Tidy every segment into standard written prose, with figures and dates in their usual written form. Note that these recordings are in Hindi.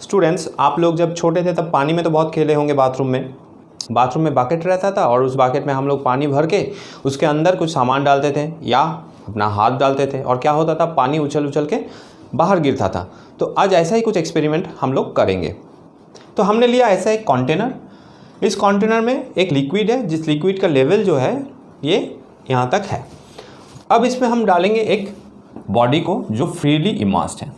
स्टूडेंट्स, आप लोग जब छोटे थे तब पानी में तो बहुत खेले होंगे। बाथरूम में बकेट रहता था और उस बकेट में हम लोग पानी भर के उसके अंदर कुछ सामान डालते थे या अपना हाथ डालते थे और क्या होता था, पानी उछल उछल के बाहर गिरता था। तो आज ऐसा ही कुछ एक्सपेरिमेंट हम लोग करेंगे। तो हमने लिया ऐसा एक कंटेनर। इस कंटेनर में एक लिक्विड है, जिस लिक्विड का लेवल जो है ये यहाँ तक है। अब इसमें हम डालेंगे एक बॉडी को जो फ्रीली इमर्स्ड है।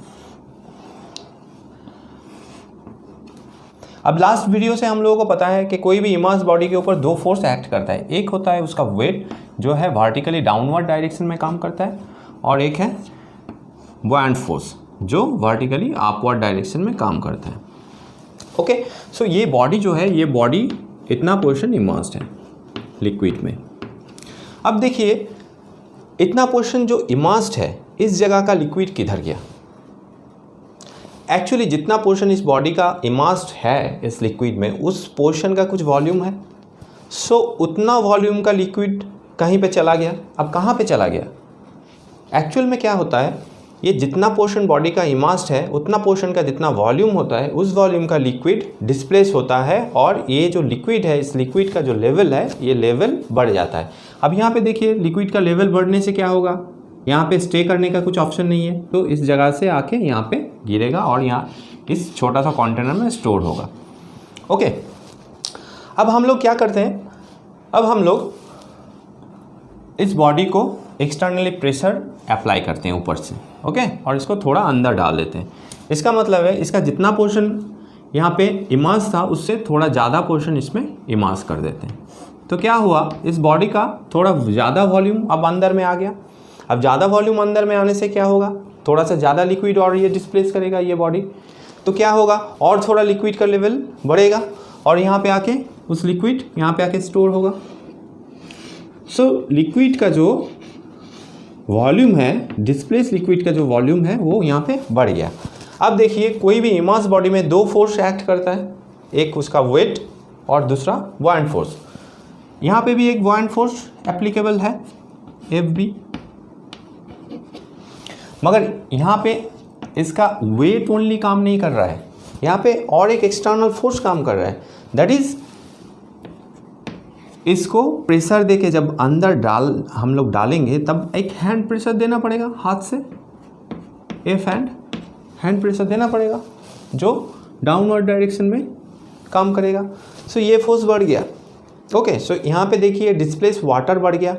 अब लास्ट वीडियो से हम लोगों को पता है कि कोई भी इमर्स बॉडी के ऊपर दो फोर्स एक्ट करता है। एक होता है उसका वेट जो है वर्टिकली डाउनवर्ड डायरेक्शन में काम करता है और एक है बुआयंट फोर्स जो वर्टिकली अपवर्ड डायरेक्शन में काम करता है। ओके, सो ये बॉडी जो है, ये बॉडी इतना पोर्शन इमर्स्ड है लिक्विड में। अब देखिए, इतना पोर्शन जो इमर्स्ड है, इस जगह का लिक्विड किधर गया? एक्चुअली जितना पोर्शन इस बॉडी का इमर्स्ड है इस लिक्विड में, उस पोर्शन का कुछ वॉल्यूम है। सो उतना वॉल्यूम का लिक्विड कहीं पे चला गया। अब कहाँ पे चला गया? एक्चुअल में क्या होता है, ये जितना पोर्शन बॉडी का इमर्स्ड है, उतना पोर्शन का जितना वॉल्यूम होता है, उस वॉल्यूम का लिक्विड डिस्प्लेस होता है और ये जो लिक्विड है, इस लिक्विड का जो लेवल है, ये लेवल बढ़ जाता है। अब यहाँ पे देखिए, लिक्विड का लेवल बढ़ने से क्या होगा, यहाँ पे स्टे करने का कुछ ऑप्शन नहीं है, तो इस जगह से आके यहाँ पे गिरेगा और यहाँ इस छोटा सा कंटेनर में स्टोर होगा। ओके, अब हम लोग क्या करते हैं, अब हम लोग इस बॉडी को एक्सटर्नली प्रेशर अप्लाई करते हैं ऊपर से। ओके, और इसको थोड़ा अंदर डाल देते हैं। इसका मतलब है इसका जितना पोर्शन यहाँ पे इमर्स था, उससे थोड़ा ज़्यादा पोर्शन इसमें इमर्स कर देते हैं। तो क्या हुआ, इस बॉडी का थोड़ा ज़्यादा वॉल्यूम अब अंदर में आ गया। अब ज़्यादा वॉल्यूम अंदर में आने से क्या होगा, थोड़ा सा ज़्यादा लिक्विड और ये डिस्प्लेस करेगा ये बॉडी। तो क्या होगा, और थोड़ा लिक्विड का लेवल बढ़ेगा और यहाँ पे आके उस लिक्विड यहाँ पे आके स्टोर होगा। सो लिक्विड का जो वॉल्यूम है, डिस्प्लेस लिक्विड का जो वॉल्यूम है, वो यहाँ पे बढ़ गया। अब देखिए, कोई भी इमर्स बॉडी में दो फोर्स एक्ट करता है, एक उसका वेट और दूसरा बुआयंट फोर्स। यहाँ पे भी एक बुआयंट फोर्स एप्लीकेबल है, Fb, मगर यहाँ पे इसका वेट ओनली काम नहीं कर रहा है, यहाँ पे और एक एक्सटर्नल फोर्स काम कर रहा है। दैट इज, इसको प्रेशर देके जब अंदर हम लोग डालेंगे, तब एक हैंड प्रेशर देना पड़ेगा हाथ से, एफ हैंड प्रेशर देना पड़ेगा जो डाउनवर्ड डायरेक्शन में काम करेगा। सो ये फोर्स बढ़ गया। ओके, सो यहाँ पे देखिए डिस्प्लेस वाटर बढ़ गया।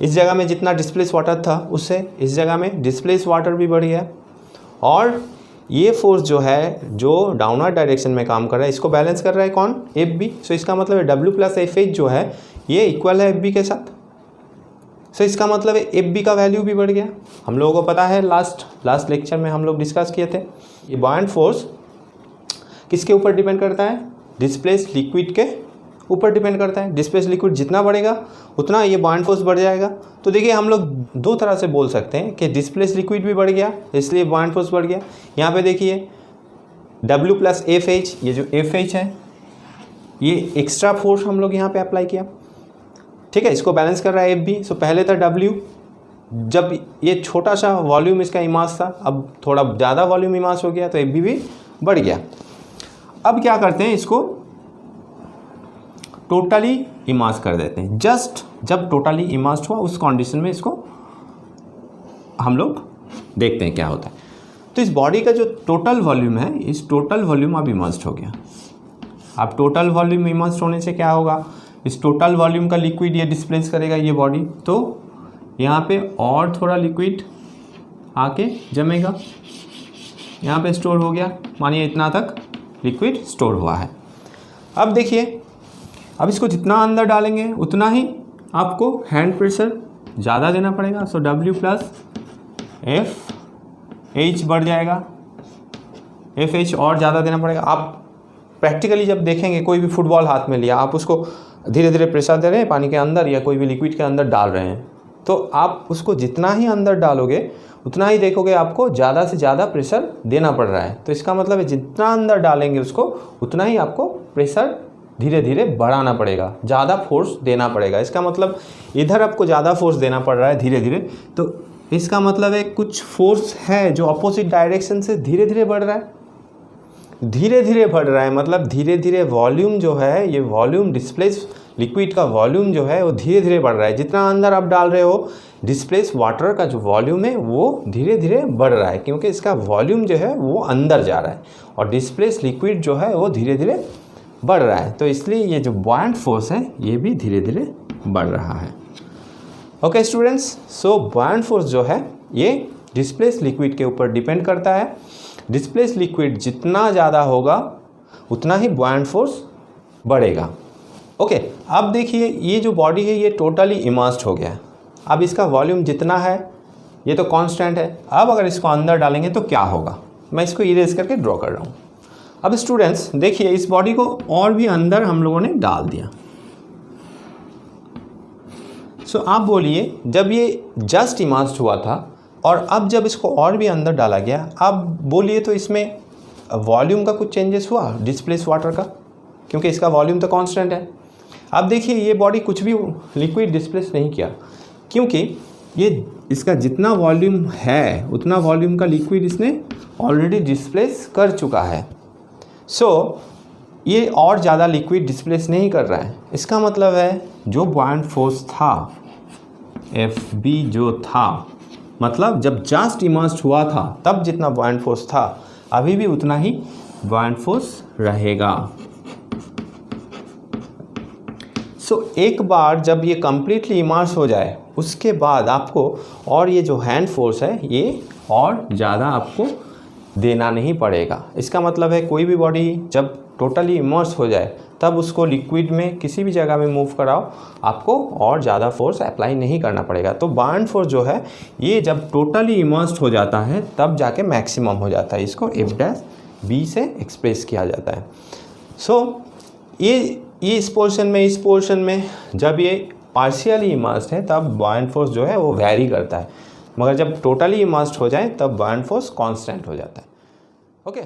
इस जगह में जितना डिस्प्लेस वाटर था, उससे इस जगह में डिस्प्लेस वाटर भी बढ़ गया। और ये फोर्स जो है, जो डाउनवर्ड डायरेक्शन में काम कर रहा है, इसको बैलेंस कर रहा है कौन? Fb। सो इसका मतलब है W प्लस FH जो है, ये इक्वल है Fb के साथ। सो इसका मतलब है Fb का वैल्यू भी बढ़ गया। हम लोगों को पता है, लास्ट लेक्चर में हम लोग डिस्कस किए थे, ये बुआयंट फोर्स किसके ऊपर डिपेंड करता है? डिस्प्लेस लिक्विड के ऊपर डिपेंड करता है। डिस्प्लेस लिक्विड जितना बढ़ेगा उतना ये बुआयंट फोर्स बढ़ जाएगा। तो देखिए, हम लोग दो तरह से बोल सकते हैं कि डिस्प्लेस लिक्विड भी बढ़ गया, इसलिए बुआयंट फोर्स बढ़ गया। यहाँ पे देखिए W प्लस FH, ये जो FH है, ये एक्स्ट्रा फोर्स हम लोग यहाँ पे अप्लाई किया। ठीक है, इसको बैलेंस कर रहा है Fb। सो पहले था W, जब ये छोटा सा वॉल्यूम इसका इमर्स था, अब थोड़ा ज़्यादा वॉल्यूम इमर्स हो गया तो Fb भी बढ़ गया। अब क्या करते हैं, इसको टोटली इमर्स कर देते हैं। जस्ट जब टोटली इमर्स्ड हुआ, उस कंडीशन में इसको हम लोग देखते हैं क्या होता है। तो इस बॉडी का जो टोटल वॉल्यूम है, इस टोटल वॉल्यूम अब इमर्स्ड हो गया। अब टोटल वॉल्यूम इमर्स्ड होने से क्या होगा, इस टोटल वॉल्यूम का लिक्विड ये डिस्प्लेस करेगा ये बॉडी, तो यहाँ पे और थोड़ा लिक्विड आके जमेगा, यहाँ पे स्टोर हो गया। मानिए इतना तक लिक्विड स्टोर हुआ है। अब देखिए, अब इसको जितना अंदर डालेंगे उतना ही आपको हैंड प्रेशर ज़्यादा देना पड़ेगा। सो W प्लस FH बढ़ जाएगा, FH और ज़्यादा देना पड़ेगा। आप प्रैक्टिकली जब देखेंगे, कोई भी फुटबॉल हाथ में लिया, आप उसको धीरे धीरे प्रेशर दे रहे हैं पानी के अंदर या कोई भी लिक्विड के अंदर डाल रहे हैं, तो आप उसको जितना ही अंदर डालोगे उतना ही देखोगे आपको ज़्यादा से ज़्यादा प्रेशर देना पड़ रहा है। तो इसका मतलब है जितना अंदर डालेंगे उसको, उतना ही आपको प्रेशर धीरे धीरे बढ़ाना पड़ेगा, ज़्यादा फोर्स देना पड़ेगा। इसका मतलब इधर आपको ज़्यादा फोर्स देना पड़ रहा है धीरे धीरे, तो इसका मतलब है कुछ फोर्स है जो अपोजिट डायरेक्शन से धीरे धीरे बढ़ रहा है। धीरे धीरे बढ़ रहा है, मतलब धीरे धीरे वॉल्यूम जो है, ये वॉल्यूम डिस्प्लेस लिक्विड का वॉल्यूम जो है वो धीरे धीरे बढ़ रहा है। जितना अंदर आप डाल रहे हो डिस्प्लेस वाटर का जो वॉल्यूम है वो धीरे धीरे बढ़ रहा है, क्योंकि इसका वॉल्यूम जो है वो अंदर जा रहा है और डिस्प्लेस लिक्विड जो है वो धीरे धीरे बढ़ रहा है। तो इसलिए ये जो बॉयंट फोर्स है ये भी धीरे धीरे बढ़ रहा है। ओके स्टूडेंट्स, सो बॉयंट फोर्स जो है ये डिस्प्लेस लिक्विड के ऊपर डिपेंड करता है। डिस्प्लेस लिक्विड जितना ज़्यादा होगा उतना ही बॉयंट फोर्स बढ़ेगा। ओके, अब देखिए ये जो बॉडी है ये टोटली इमर्स्ड हो गया है। अब इसका वॉल्यूम जितना है ये तो कांस्टेंट है। अब अगर इसको अंदर डालेंगे तो क्या होगा, मैं इसको इरेज करके ड्रॉ कर रहा हूँ। अब स्टूडेंट्स देखिए इस बॉडी को और भी अंदर हम लोगों ने डाल दिया। सो आप बोलिए जब ये जस्ट इमर्स्ड हुआ था और अब जब इसको और भी अंदर डाला गया, अब बोलिए तो इसमें वॉल्यूम का कुछ चेंजेस हुआ डिस्प्लेस वाटर का, क्योंकि इसका वॉल्यूम तो कांस्टेंट है। अब देखिए ये बॉडी कुछ भी लिक्विड डिस्प्लेस नहीं किया, क्योंकि ये इसका जितना वॉल्यूम है उतना वॉल्यूम का लिक्विड इसने ऑलरेडी डिस्प्लेस कर चुका है। सो ये और ज़्यादा लिक्विड डिस्प्लेस नहीं कर रहा है। इसका मतलब है जो बॉयंट फोर्स था Fb जो था, मतलब जब जस्ट इमर्स्ड हुआ था तब जितना बॉयंट फोर्स था अभी भी उतना ही बॉयंट फोर्स रहेगा। सो एक बार जब ये कम्प्लीटली इमर्स हो जाए उसके बाद आपको और ये जो हैंड फोर्स है ये और ज़्यादा आपको देना नहीं पड़ेगा। इसका मतलब है कोई भी बॉडी जब टोटली इमर्स हो जाए तब उसको लिक्विड में किसी भी जगह में मूव कराओ, आपको और ज़्यादा फोर्स अप्लाई नहीं करना पड़ेगा। तो बॉयंट फोर्स जो है ये जब टोटली इमर्स्ड हो जाता है तब जाके मैक्सिमम हो जाता है। इसको F' से एक्सप्रेस किया जाता है। सो ये इस पोर्शन में जब ये पार्शियली इमर्स्ड है तब बॉयंट फोर्स जो है वो वैरी करता है, मगर जब टोटली इमर्स्ड हो जाए तब बॉयंट फोर्स कांस्टेंट हो जाता है। ओके